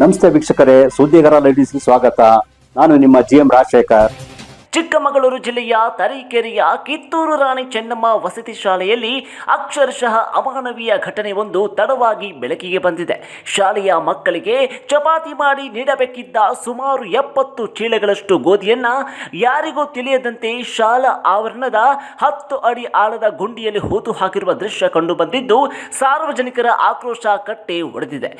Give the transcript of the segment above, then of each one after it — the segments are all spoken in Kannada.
ನಮಸ್ತೆ ವೀಕ್ಷಕರೇ, ಸುದ್ದಿಗಾರ ಲೇಡೀಸ್ಗೆ ಸ್ವಾಗತ. ನಾನು ನಿಮ್ಮ GM ರಾಜಶೇಖರ್. ಚಿಕ್ಕಮಗಳೂರು ಜಿಲ್ಲೆಯ ತರೀಕೆರೆಯ ಕಿತ್ತೂರು ರಾಣಿ ಚೆನ್ನಮ್ಮ ವಸತಿ ಶಾಲೆಯಲ್ಲಿ ಅಕ್ಷರಶಃ ಅಮಾನವೀಯ ಘಟನೆಯೊಂದು ತಡವಾಗಿ ಬೆಳಕಿಗೆ ಬಂದಿದೆ. ಶಾಲೆಯ ಮಕ್ಕಳಿಗೆ ಚಪಾತಿ ಮಾಡಿ ನೀಡಬೇಕಿದ್ದ ಸುಮಾರು 70 ಚೀಲಗಳಷ್ಟು ಗೋಧಿಯನ್ನ ಯಾರಿಗೂ ತಿಳಿಯದಂತೆ ಶಾಲಾ ಆವರಣದ 10 ಅಡಿ ಆಳದ ಗುಂಡಿಯಲ್ಲಿ ಹೂತು ಹಾಕಿರುವ ದೃಶ್ಯ ಕಂಡು ಬಂದಿದ್ದು ಸಾರ್ವಜನಿಕರ ಆಕ್ರೋಶ ಕಟ್ಟೆ ಒಡೆದಿದೆ.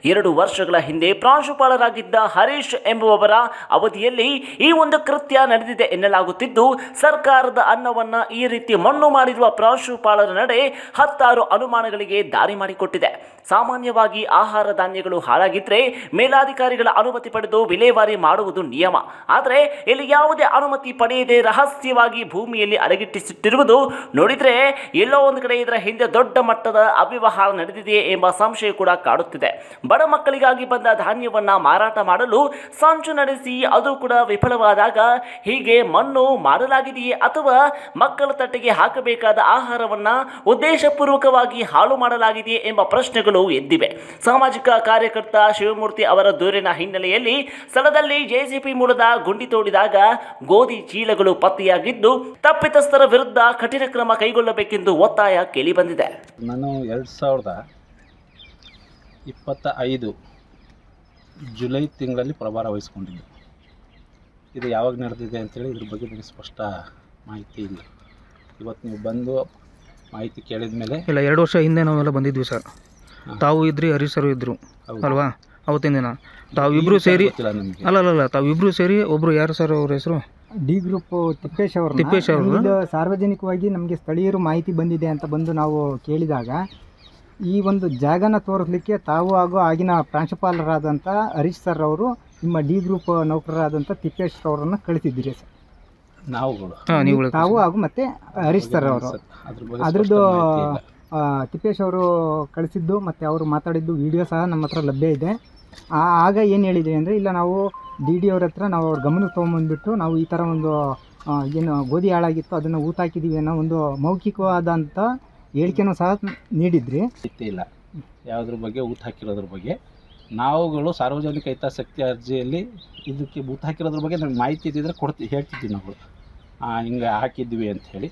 2 ವರ್ಷಗಳ ಹಿಂದೆ ಪ್ರಾಂಶುಪಾಲರಾಗಿದ್ದ ಹರೀಶ್ ಎಂಬುವವರ ಅವಧಿಯಲ್ಲಿ ಈ ಒಂದು ಕೃತ್ಯ ನಡೆದಿದೆ ಎನ್ನಲಾಗುತ್ತಿದ್ದು, ಸರ್ಕಾರದ ಅನ್ನವನ್ನ ಈ ರೀತಿ ಮಣ್ಣು ಮಾಡಿರುವ ಪ್ರಾಂಶುಪಾಲರ ನಡೆ ಹತ್ತಾರು ಅನುಮಾನಗಳಿಗೆ ದಾರಿ ಮಾಡಿಕೊಟ್ಟಿದೆ. ಸಾಮಾನ್ಯವಾಗಿ ಆಹಾರ ಧಾನ್ಯಗಳು ಹಾಳಾಗಿದ್ರೆ ಮೇಲಾಧಿಕಾರಿಗಳ ಅನುಮತಿ ಪಡೆದು ವಿಲೇವಾರಿ ಮಾಡುವುದು ನಿಯಮ. ಆದರೆ ಇಲ್ಲಿ ಯಾವುದೇ ಅನುಮತಿ ಪಡೆಯದೆ ರಹಸ್ಯವಾಗಿ ಭೂಮಿಯಲ್ಲಿ ಅಡಗಿಟ್ಟಿಸಿಟ್ಟಿರುವುದು ನೋಡಿದ್ರೆ ಎಲ್ಲೋ ಒಂದು ಕಡೆ ಇದರ ಹಿಂದೆ ದೊಡ್ಡ ಮಟ್ಟದ ಅವ್ಯವಹಾರ ನಡೆದಿದೆಯೇ ಎಂಬ ಸಂಶಯ ಕೂಡ ಕಾಡುತ್ತಿದೆ. ಬಡ ಮಕ್ಕಳಿಗಾಗಿ ಬಂದ ಧಾನ್ಯವನ್ನ ಮಾರಾಟ ಮಾಡಲು ಸಂಚು ನಡೆಸಿ ಅದು ಕೂಡ ವಿಫಲವಾದಾಗ ಹೀಗೆ ಮಣ್ಣು ಮಾಡಲಾಗಿದೆಯೇ ಅಥವಾ ಮಕ್ಕಳ ತಟ್ಟೆಗೆ ಹಾಕಬೇಕಾದ ಆಹಾರವನ್ನ ಉದ್ದೇಶಪೂರ್ವಕವಾಗಿ ಹಾಳು ಮಾಡಲಾಗಿದೆಯೇ ಎಂಬ ಪ್ರಶ್ನೆಗಳು ಎದ್ದಿವೆ. ಸಾಮಾಜಿಕ ಕಾರ್ಯಕರ್ತ ಶಿವಮೂರ್ತಿ ಅವರ ದೂರಿನ ಹಿನ್ನೆಲೆಯಲ್ಲಿ ಸ್ಥಳದಲ್ಲಿ JCB ಮೂಲದ ಗುಂಡಿ ತೋಡಿದಾಗ ಗೋಧಿ ಚೀಲಗಳು ಪತ್ತೆಯಾಗಿದ್ದು ತಪ್ಪಿತಸ್ಥರ ವಿರುದ್ಧ ಕಠಿಣ ಕ್ರಮ ಕೈಗೊಳ್ಳಬೇಕೆಂದು ಒತ್ತಾಯ ಕೇಳಿಬಂದಿದೆ. ನಾನು 2025 ಜುಲೈ ತಿಂಗಳಲ್ಲಿ ಪ್ರಭಾರ ವಹಿಸ್ಕೊಂಡಿದ್ದೆ. ಇದು ಯಾವಾಗ ನಡೆದಿದೆ ಅಂತೇಳಿ ಇದ್ರ ಬಗ್ಗೆ ನನಗೆ ಸ್ಪಷ್ಟ ಮಾಹಿತಿ ಇಲ್ಲ. ಇವತ್ತು ನೀವು ಬಂದು ಮಾಹಿತಿ ಕೇಳಿದ ಮೇಲೆ ಇಲ್ಲ, 2 ವರ್ಷ ಹಿಂದೆ ನಾವೆಲ್ಲ ಬಂದಿದ್ವಿ ಸರ್. ತಾವು ಇದ್ರಿ, ಹರೀಶ್ ಸರ್ ಇದ್ರು ಅಲ್ವಾ? ಅವತ್ತಿನ ದಿನ ತಾವಿಬ್ರು ಸೇರಿ ಅಲ್ಲ ತಾವಿಬ್ರು ಸೇರಿ ಒಬ್ರು ಯಾರು ಸರ್ ಅವ್ರ ಹೆಸರು? ಡಿ ಗ್ರೂಪ್ ತಿಪ್ಪೇಶ್ ಅವರು ಸಾರ್ವಜನಿಕವಾಗಿ ನಮಗೆ ಸ್ಥಳೀಯರು ಮಾಹಿತಿ ಬಂದಿದೆ ಅಂತ ಬಂದು ನಾವು ಕೇಳಿದಾಗ ಈ ಒಂದು ಜಾಗನ ತೋರಿಸಲಿಕ್ಕೆ ತಾವು ಹಾಗೂ ಆಗಿನ ಪ್ರಾಂಶುಪಾಲರಾದಂಥ ಹರೀಶ್ ಸರ್ ಅವರು ನಿಮ್ಮ ಡಿ ಗ್ರೂಪ್ ನೌಕರರಾದಂಥ ತಿಪ್ಪೇಶ್ ಅವರನ್ನು ಕಳಿಸಿದ್ದೀರಿ ಸರ್. ತಾವು ಹಾಗೂ ಮತ್ತು ಹರೀಶ್ ಸರ್ ಅವರು ಅದ್ರದ್ದು ತಿಪ್ಪೇಶ್ ಅವರು ಕಳಿಸಿದ್ದು ಮತ್ತು ಅವರು ಮಾತಾಡಿದ್ದು ವಿಡಿಯೋ ಸಹ ನಮ್ಮ ಹತ್ರ ಲಭ್ಯ ಇದೆ. ಆಗ ಏನು ಹೇಳಿದೆ ಅಂದರೆ, ಇಲ್ಲ ನಾವು DD ಅವ್ರ ಹತ್ರ ನಾವು ಅವ್ರ ಗಮನಕ್ಕೆ ತೊಗೊಂಬಂದ್ಬಿಟ್ಟು ನಾವು ಈ ಥರ ಒಂದು ಏನು ಗೋಧಿ ಹಾಳಾಗಿತ್ತು ಅದನ್ನು ಊತಾಕಿದ್ದೀವಿ ಅನ್ನೋ ಒಂದು ಮೌಖಿಕವಾದಂಥ ಹೇಳಿಕೆನೂ ಸಹ ನೀಡಿದ್ರಿ. ಇಲ್ಲ ಯಾವುದ್ರ ಬಗ್ಗೆ ಊಟ ಹಾಕಿರೋದ್ರ ಬಗ್ಗೆ ನಾವುಗಳು ಸಾರ್ವಜನಿಕ ಹಿತಾಸಕ್ತಿ ಅರ್ಜಿಯಲ್ಲಿ ಇದಕ್ಕೆ ಊಟ ಹಾಕಿರೋದ್ರ ಬಗ್ಗೆ ನಮ್ಗೆ ಮಾಹಿತಿ ಇದ್ದಿದ್ರೆ ಹೇಳ್ತಿದ್ವಿ ನಾವು ಹಿಂಗೆ ಹಾಕಿದ್ವಿ ಅಂತ ಹೇಳಿ.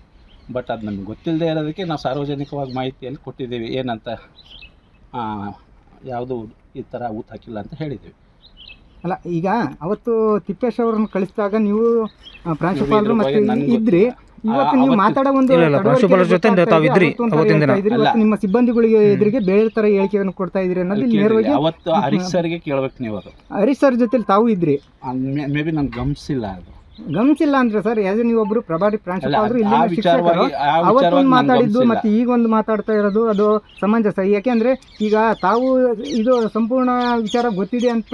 ಬಟ್ ಅದು ನಮ್ಗೆ ಗೊತ್ತಿಲ್ಲದೆ ಇರೋದಕ್ಕೆ ನಾವು ಸಾರ್ವಜನಿಕವಾಗಿ ಮಾಹಿತಿಯಲ್ಲಿ ಕೊಟ್ಟಿದ್ದೀವಿ, ಏನಂತ ಯಾವುದು ಈ ಥರ ಊಟ ಹಾಕಿಲ್ಲ ಅಂತ ಹೇಳಿದ್ದೀವಿ. ಅಲ್ಲ, ಈಗ ಅವತ್ತು ತಿಪ್ಪೇಶ್ ಅವ್ರನ್ನ ಕಳಿಸಿದಾಗ ನೀವು ಪ್ರಾಂಶುಪಾಲರು ಮತ್ತೆ ಇದ್ರಿ. ಇವತ್ತು ನೀವು ಮಾತಾಡೋ ಒಂದು ನಿಮ್ಮ ಸಿಬ್ಬಂದಿಗಳಿಗೆ ಎದುರಿಗೆ ಬೇರೆ ತರ ಹೇಳಿಕೆಯನ್ನು ಕೊಡ್ತಾ ಇದ್ರಿ ಅನ್ನೋದು ನೇರವಾಗಿ ಅವತ್ತು ಹರೀಶ್ ಸರ್ಗೆ ಕೇಳ್ಬೇಕು. ನೀವು ಅದು ಹರೀಶ್ ಸರ್ ಜೊತೆ ತಾವು ಇದ್ರಿ, ಮೇ ಬಿ ನಮ್ಗೆ ಗಮನಿಸಿಲ್ಲ. ಅದು ಗಮನಿಸಿಲ್ಲ ಅಂದ್ರೆ ಸರ್, ಯಾಸ್ ನೀವೊಬ್ರು ಪ್ರಭಾರಿ ಪ್ರಾಂಶುಪಾಲರು ಇಲ್ಲಿ ಅವತ್ತೊಂದು ಮಾತಾಡಿದ್ದು ಮತ್ತೆ ಈಗ ಒಂದು ಮಾತಾಡ್ತಾ ಇರೋದು ಅದು ಸಮಂಜಸ. ಯಾಕೆಂದ್ರೆ ಈಗ ತಾವು ಇದು ಸಂಪೂರ್ಣ ವಿಚಾರ ಗೊತ್ತಿದೆ ಅಂತ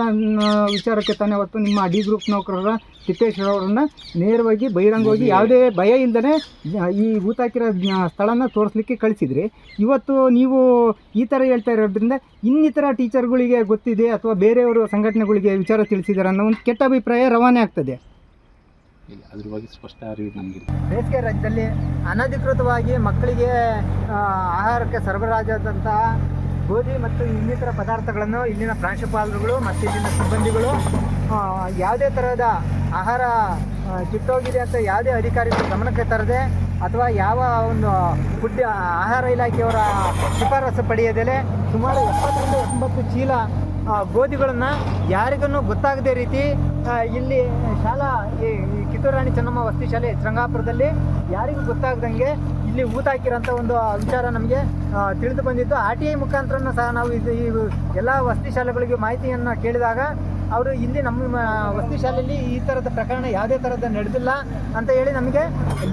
ವಿಚಾರಕ್ಕೆ ತಾನೇ ಅವತ್ತು ನಿಮ್ಮ ಡಿ ಗ್ರೂಪ್ ನೌಕರರ ತಿಪ್ಪೇಶ್ ಅವರನ್ನ ನೇರವಾಗಿ ಬಹಿರಂಗವಾಗಿ ಯಾವುದೇ ಭಯ ಇಲ್ಲದೇ ಈ ಊತಾಕಿರೋ ಸ್ಥಳನ ತೋರಿಸ್ಲಿಕ್ಕೆ ಕಳಿಸಿದ್ರಿ. ಇವತ್ತು ನೀವು ಈ ಥರ ಹೇಳ್ತಾ ಇರೋದ್ರಿಂದ ಇನ್ನಿತರ ಟೀಚರ್ಗಳಿಗೆ ಗೊತ್ತಿದೆ ಅಥವಾ ಬೇರೆಯವರು ಸಂಘಟನೆಗಳಿಗೆ ವಿಚಾರ ತಿಳಿಸಿದ್ದಾರೆ ಅನ್ನೋ ಒಂದು ಕೆಟ್ಟ ಅಭಿಪ್ರಾಯ ರವಾನೆ ಆಗ್ತದೆ. ಅದ್ರ ಬಗ್ಗೆ ಸ್ಪಷ್ಟ ಅರಿವು ನಮಗಿಲ್ಲ. ಬೇಸಿಗೆ ರಾಜ್ಯದಲ್ಲಿ ಅನಧಿಕೃತವಾಗಿ ಮಕ್ಕಳಿಗೆ ಆಹಾರಕ್ಕೆ ಸರಬರಾಜಾದಂಥ ಗೋಧಿ ಮತ್ತು ಇನ್ನಿತರ ಪದಾರ್ಥಗಳನ್ನು ಇಲ್ಲಿನ ಪ್ರಾಂಶುಪಾಲರುಗಳು ಮತ್ತು ಇಲ್ಲಿನ ಸಿಬ್ಬಂದಿಗಳು ಯಾವುದೇ ಥರದ ಆಹಾರ ಕಿತ್ತೋಗಿದೆ ಅಂತ ಯಾವುದೇ ಅಧಿಕಾರಿಗಳು ಗಮನಕ್ಕೆ ತರದೆ ಅಥವಾ ಯಾವ ಒಂದು ಫುಡ್ ಆಹಾರ ಇಲಾಖೆಯವರ ಶಿಫಾರಸು ಪಡೆಯದಲೇ ಸುಮಾರು 70 ರಿಂದ 80 ಚೀಲ ಗೋಧಿಗಳನ್ನು ಯಾರಿಗೂ ಗೊತ್ತಾಗದೇ ರೀತಿ ಇಲ್ಲಿ ಶಾಲಾ ಈ ಕಿತ್ತೂರು ರಾಣಿ ಚೆನ್ನಮ್ಮ ವಸತಿ ಶಾಲೆ ರಂಗಾಪುರದಲ್ಲಿ ಯಾರಿಗೂ ಗೊತ್ತಾಗ್ದಂಗೆ ಇಲ್ಲಿ ಊಟ ಹಾಕಿರೋಂಥ ಒಂದು ವಿಚಾರ ನಮಗೆ ತಿಳಿದು ಬಂದಿದ್ದು. RTI ಮುಖಾಂತರನೂ ಸಹ ನಾವು ಈ ಎಲ್ಲ ವಸತಿ ಶಾಲೆಗಳಿಗೆ ಮಾಹಿತಿಯನ್ನು ಕೇಳಿದಾಗ ಅವರು ಇಲ್ಲಿ ನಮ್ಮ ವಸತಿ ಶಾಲೆಯಲ್ಲಿ ಈ ಥರದ ಪ್ರಕರಣ ಯಾವುದೇ ಥರದ ನಡೆದಿಲ್ಲ ಅಂತ ಹೇಳಿ ನಮಗೆ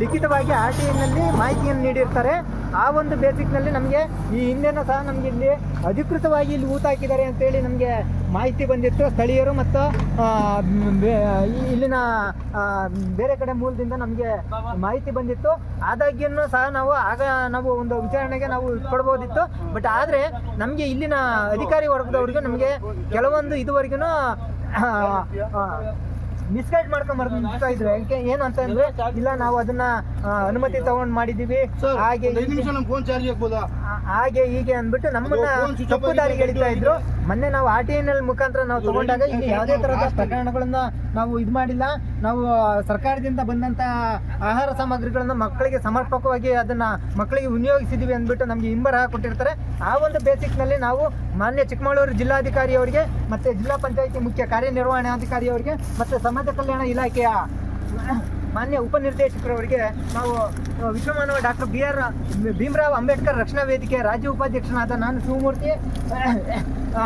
ಲಿಖಿತವಾಗಿ RTIನಲ್ಲಿ ಮಾಹಿತಿಯನ್ನು ನೀಡಿರ್ತಾರೆ. ಆ ಒಂದು ಬೇಸಿಕ್ನಲ್ಲಿ ನಮಗೆ ಈ ಹಿಂದೆನೂ ಸಹ ನಮಗೆ ಇಲ್ಲಿ ಅಧಿಕೃತವಾಗಿ ಇಲ್ಲಿ ಊಟ ಹಾಕಿದ್ದಾರೆ ಅಂತೇಳಿ ನಮಗೆ ಮಾಹಿತಿ ಬಂದಿತ್ತು. ಸ್ಥಳೀಯರು ಮತ್ತು ಇಲ್ಲಿನ ಬೇರೆ ಕಡೆ ಮೂಲದಿಂದ ನಮಗೆ ಮಾಹಿತಿ ಬಂದಿತ್ತು. ಆದಾಗ್ಯೂ ಸಹ ನಾವು ಒಂದು ವಿಚಾರಣೆಗೆ ನಾವು ಕೊಡ್ಬೋದಿತ್ತು. ಬಟ್ ಆದರೆ ನಮಗೆ ಇಲ್ಲಿನ ಅಧಿಕಾರಿ ವರ್ಗದವ್ರಿಗೆ ನಮಗೆ ಕೆಲವೊಂದು ಇದುವರೆಗೂ ಮಿಸ್ಗೈಡ್ ಮಾಡ್ಕೊಂಡ್ ಬರ್ತಾ ಇದ್ರು. ಏನು ಅಂತಂದ್ರೆ, ಇಲ್ಲ ನಾವು ಅದನ್ನ ಅನುಮತಿ ತಗೊಂಡು ಮಾಡಿದ್ದೀವಿ, ಹಾಗೆ ಹಾಗೆ ಹೀಗೆ ಅಂದ್ಬಿಟ್ಟು ನಮ್ಮನ್ನ ತಪ್ಪು ದಾರಿಗೆ ಎಳಿತಾ ಇದ್ರು. ಮೊನ್ನೆ ನಾವು RTNL ಮುಖಾಂತರ ನಾವು ತಗೊಂಡಾಗ ಇಲ್ಲಿ ಯಾವುದೇ ತರಹದ ಪ್ರಕರಣಗಳನ್ನ ನಾವು ಇದು ಮಾಡಿಲ್ಲ. ನಾವು ಸರ್ಕಾರದಿಂದ ಬಂದಂತ ಆಹಾರ ಸಾಮಗ್ರಿಗಳನ್ನ ಮಕ್ಕಳಿಗೆ ಸಮರ್ಪಕವಾಗಿ ಅದನ್ನ ಮಕ್ಕಳಿಗೆ ವಿನಿಯೋಗಿಸಿದೀವಿ ಅಂದ್ಬಿಟ್ಟು ನಮಗೆ ಹಿಂಬರ ಕೊಟ್ಟಿರ್ತಾರೆ. ಆ ಒಂದು ಬೇಸಿಕ್ ನಲ್ಲಿ ನಾವು ಮಾನ್ಯ ಚಿಕ್ಕಮಗಳೂರು ಜಿಲ್ಲಾಧಿಕಾರಿ ಅವರಿಗೆ ಮತ್ತೆ ಜಿಲ್ಲಾ ಪಂಚಾಯತಿ ಮುಖ್ಯ ಕಾರ್ಯನಿರ್ವಹಣಾಧಿಕಾರಿ ಅವರಿಗೆ ಮತ್ತೆ ಸಮಾಜ ಕಲ್ಯಾಣ ಇಲಾಖೆಯ ಮಾನ್ಯ ಉಪನಿರ್ದೇಶಕರವರಿಗೆ ನಾವು ವಿಶ್ವಮಾನವ ಡಾಕ್ಟರ್ ಭೀಮರಾವ್ ಅಂಬೇಡ್ಕರ್ ರಕ್ಷಣಾ ವೇದಿಕೆ ರಾಜ್ಯ ಉಪಾಧ್ಯಕ್ಷನಾದ ನಾನು ಶಿವಮೂರ್ತಿ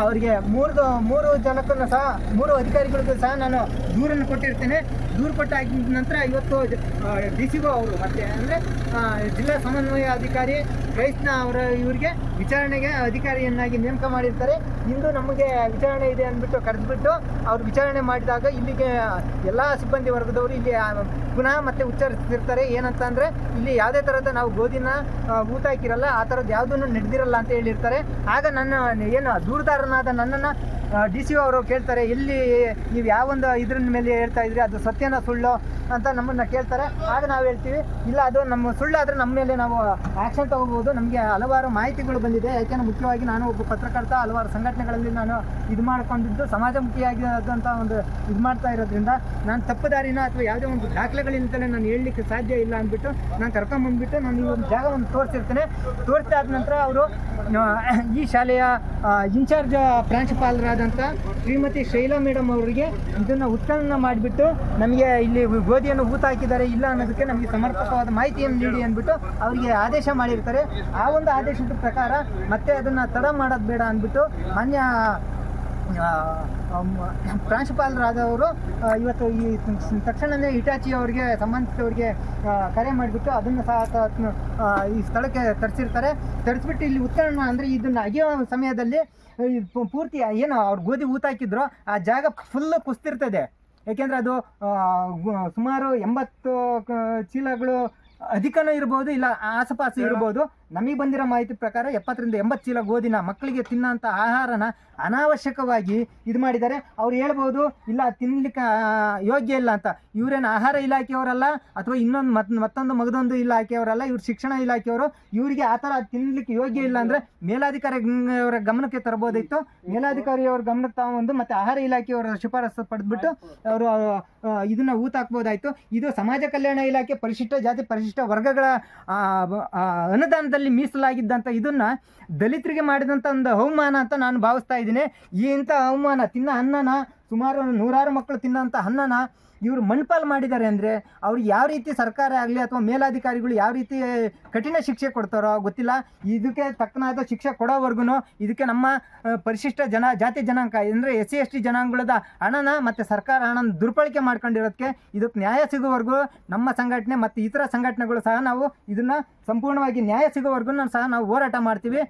ಅವರಿಗೆ ಮೂರು ಜನಕ್ಕೂ ಸಹ 3 ಅಧಿಕಾರಿಗಳಿಗೂ ಸಹ ನಾನು ದೂರನ್ನು ಕೊಟ್ಟಿರ್ತೇನೆ. ದೂರು ಕೊಟ್ಟ ನಂತರ ಇವತ್ತು DCO ಅವರು ಮತ್ತೆ ಅಂದರೆ ಜಿಲ್ಲಾ ಸಮನ್ವಯ ಅಧಿಕಾರಿ ಕ್ರೈಸ್ನ ಅವರ ಇವರಿಗೆ ವಿಚಾರಣೆಗೆ ಅಧಿಕಾರಿಯನ್ನಾಗಿ ನೇಮಕ ಮಾಡಿರ್ತಾರೆ. ಇಂದು ನಮಗೆ ವಿಚಾರಣೆ ಇದೆ ಅಂದ್ಬಿಟ್ಟು ಕರೆದುಬಿಟ್ಟು ಅವ್ರು ವಿಚಾರಣೆ ಮಾಡಿದಾಗ ಇಲ್ಲಿಗೆ ಎಲ್ಲ ಸಿಬ್ಬಂದಿ ವರ್ಗದವರು ಇಲ್ಲಿ ಪುನಃ ಮತ್ತೆ ಉಚ್ಚರಿಸ್ತಿರ್ತಾರೆ. ಏನಂತ ಅಂದರೆ ಇಲ್ಲಿ ಯಾವುದೇ ಥರದ ನಾವು ಗೋಧಿನ ಊಟ ಹಾಕಿರಲ್ಲ, ಆ ಥರದ್ದು ಯಾವುದನ್ನು ನಡೆದಿರಲ್ಲ ಅಂತ ಹೇಳಿರ್ತಾರೆ. ಆಗ ನನ್ನ ಏನು ದೂರುದಾರನಾದ ನನ್ನನ್ನು DCO ಅವರು ಕೇಳ್ತಾರೆ, ಎಲ್ಲಿ ನೀವು ಯಾವೊಂದು ಇದ್ರ ಮೇಲೆ ಹೇಳ್ತಾ ಇದ್ರಿ, ಅದು ಸತ್ಯನ ಸುಳ್ಳು ಅಂತ ನಮ್ಮನ್ನು ಕೇಳ್ತಾರೆ. ಆಗ ನಾವು ಹೇಳ್ತೀವಿ, ಇಲ್ಲ ಅದು ನಮ್ಮ ಸುಳ್ಳಾದರೆ ನಮ್ಮ ಮೇಲೆ ನಾವು ಆ್ಯಕ್ಷನ್ ತಗೋಬೋದು. ನಮಗೆ ಹಲವಾರು ಮಾಹಿತಿಗಳು ಬಂದಿದೆ. ಯಾಕೆಂದರೆ ಮುಖ್ಯವಾಗಿ ನಾನು ಒಬ್ಬ ಪತ್ರಕರ್ತ, ಹಲವಾರು ಸಂಘಟನೆಗಳಲ್ಲಿ ನಾನು ಇದು ಮಾಡ್ಕೊಂಡಿದ್ದು ಸಮಾಜಮುಖಿಯಾಗಿರೋದಂಥ ಒಂದು ಇದು ಮಾಡ್ತಾ ಇರೋದ್ರಿಂದ ನಾನು ತಪ್ಪು ದಾರಿನ ಅಥವಾ ಯಾವುದೇ ಒಂದು ದಾಖಲೆಗಳಿಂದಲೇ ನಾನು ಹೇಳಲಿಕ್ಕೆ ಸಾಧ್ಯ ಇಲ್ಲ ಅಂದ್ಬಿಟ್ಟು ನಾನು ಕರ್ಕೊಂಬಂದ್ಬಿಟ್ಟು ನಾನು ಈ ಒಂದು ಜಾಗವನ್ನು ತೋರಿಸಿರ್ತೇನೆ. ತೋರಿಸಿದಾದ ನಂತರ ಅವರು ಈ ಶಾಲೆಯ ಇನ್ಚಾರ್ಜ್ ಪ್ರಾಂಶುಪಾಲರಾದಂಥ ಶ್ರೀಮತಿ ಶೈಲಾ ಮೇಡಮ್ ಅವರಿಗೆ ಇದನ್ನು ಉತ್ಖನನ ಮಾಡಿಬಿಟ್ಟು ನಮಗೆ ಇಲ್ಲಿ ಗೋಧಿಯನ್ನು ಊತ ಹಾಕಿದ್ದಾರೆ ಇಲ್ಲ ಅನ್ನೋದಕ್ಕೆ ನಮಗೆ ಸಮರ್ಪಕವಾದ ಮಾಹಿತಿಯನ್ನು ನೀಡಿ ಅಂದ್ಬಿಟ್ಟು ಅವರಿಗೆ ಆದೇಶ ಮಾಡಿರ್ತಾರೆ. ಆ ಒಂದು ಆದೇಶದ ಪ್ರಕಾರ ಮತ್ತೆ ಅದನ್ನು ತಡ ಮಾಡೋದು ಬೇಡ ಅಂದ್ಬಿಟ್ಟು ಮಾನ್ಯ ಪ್ರಾಂಶುಪಾಲರಾದವರು ಇವತ್ತು ಈ ತಕ್ಷಣವೇ ಹಿಟಾಚಿ ಅವರಿಗೆ ಸಂಬಂಧಿಸಿದವರಿಗೆ ಕರೆ ಮಾಡಿಬಿಟ್ಟು ಅದನ್ನು ಸಹ ಈ ಸ್ಥಳಕ್ಕೆ ತರಿಸಿರ್ತಾರೆ. ತರಿಸ್ಬಿಟ್ಟು ಇಲ್ಲಿ ಉತ್ಖನನ ಅಂದರೆ ಇದನ್ನು ಅಗೆಯೋ ಸಮಯದಲ್ಲಿ ಪೂರ್ತಿ ಏನು ಅವ್ರು ಗೋಧಿ ಊತ ಹಾಕಿದ್ರು ಆ ಜಾಗ ಫುಲ್ಲು ಕುಸ್ತಿರ್ತದೆ. ಏಕೆಂದರೆ ಅದು ಸುಮಾರು 80 ಚೀಲಗಳು ಅಧಿಕನೂ ಇರ್ಬೋದು, ಇಲ್ಲ ಆಸುಪಾಸು ಇರ್ಬೋದು. ನಮಗೆ ಬಂದಿರೋ ಮಾಹಿತಿ ಪ್ರಕಾರ 70ರಿಂದ 80 ಚೀಲ ಗೋಧಿನ ಮಕ್ಕಳಿಗೆ ತಿನ್ನೋಂಥ ಆಹಾರನ ಅನಾವಶ್ಯಕವಾಗಿ ಇದು ಮಾಡಿದ್ದಾರೆ. ಅವ್ರು ಹೇಳ್ಬೋದು ಇಲ್ಲ ತಿನ್ನಲಿಕ್ಕೆ ಯೋಗ್ಯ ಇಲ್ಲ ಅಂತ. ಇವರೇನು ಆಹಾರ ಇಲಾಖೆಯವರಲ್ಲ ಅಥವಾ ಮತ್ತೊಂದು ಮಗದೊಂದು ಇಲಾಖೆಯವರಲ್ಲ, ಇವ್ರು ಶಿಕ್ಷಣ ಇಲಾಖೆಯವರು. ಇವರಿಗೆ ಆ ಥರ ತಿನ್ನಲಿಕ್ಕೆ ಯೋಗ್ಯ ಇಲ್ಲ ಅಂದರೆ ಮೇಲಾಧಿಕಾರಿಯವರ ಗಮನಕ್ಕೆ ತರಬಹುದಿತ್ತು. ಮೇಲಾಧಿಕಾರಿಯವ್ರ ಗಮನಕ್ಕೆ ತಗೊಂಡು ಮತ್ತು ಆಹಾರ ಇಲಾಖೆಯವರ ಶಿಫಾರಸು ಪಡೆದ್ಬಿಟ್ಟು ಅವರು ಇದನ್ನು ಊತ ಹಾಕ್ಬೋದಾಯಿತು. ಇದು ಸಮಾಜ ಕಲ್ಯಾಣ ಇಲಾಖೆ ಪರಿಶಿಷ್ಟ ಜಾತಿ ಪರಿಶಿಷ್ಟ ವರ್ಗಗಳ ಅನುದಾನದಲ್ಲಿ ಮೀಸಲಾಗಿದ್ದಂಥ ಇದನ್ನು ದಲಿತರಿಗೆ ಮಾಡಿದಂಥ ಒಂದು ಅವಮಾನ ಅಂತ ನಾನು ಭಾವಿಸ್ತಾ ಇದ್ದೀನಿ. ಇಂಥ ಅವಮಾನ ಅನ್ನನ ಸುಮಾರು 100 ಮಕ್ಕಳು ತಿನ್ನೋಂಥ ಅನ್ನನ ಇವರು ಮಣ್ಪಾಲು ಮಾಡಿದ್ದಾರೆ ಅಂದರೆ ಅವ್ರಿಗೆ ಯಾವ ರೀತಿ ಸರ್ಕಾರ ಆಗಲಿ ಅಥವಾ ಮೇಲಾಧಿಕಾರಿಗಳು ಯಾವ ರೀತಿ ಕಠಿಣ ಶಿಕ್ಷೆ ಕೊಡ್ತಾರೋ ಗೊತ್ತಿಲ್ಲ. ಇದಕ್ಕೆ ತಕ್ಕನಾದ ಶಿಕ್ಷೆ ಕೊಡೋವರೆಗೂ ಇದಕ್ಕೆ ನಮ್ಮ ಪರಿಶಿಷ್ಟ ಜಾತಿ ಜನಾಂಗ ಅಂದರೆ SC/ST ಜನಾಂಗದ ಹಣನ ಮತ್ತು ಸರ್ಕಾರ ಹಣನ ದುರ್ಬಳಕೆ ಮಾಡ್ಕೊಂಡಿರೋದಕ್ಕೆ ಇದಕ್ಕೆ ನ್ಯಾಯ ಸಿಗೋವರೆಗೂ ನಮ್ಮ ಸಂಘಟನೆ ಮತ್ತು ಇತರ ಸಂಘಟನೆಗಳು ಸಹ ನಾವು ಇದನ್ನು ಸಂಪೂರ್ಣವಾಗಿ ನ್ಯಾಯ ಸಿಗೋವರೆಗೂ ಸಹ ನಾವು ಹೋರಾಟ ಮಾಡ್ತೀವಿ.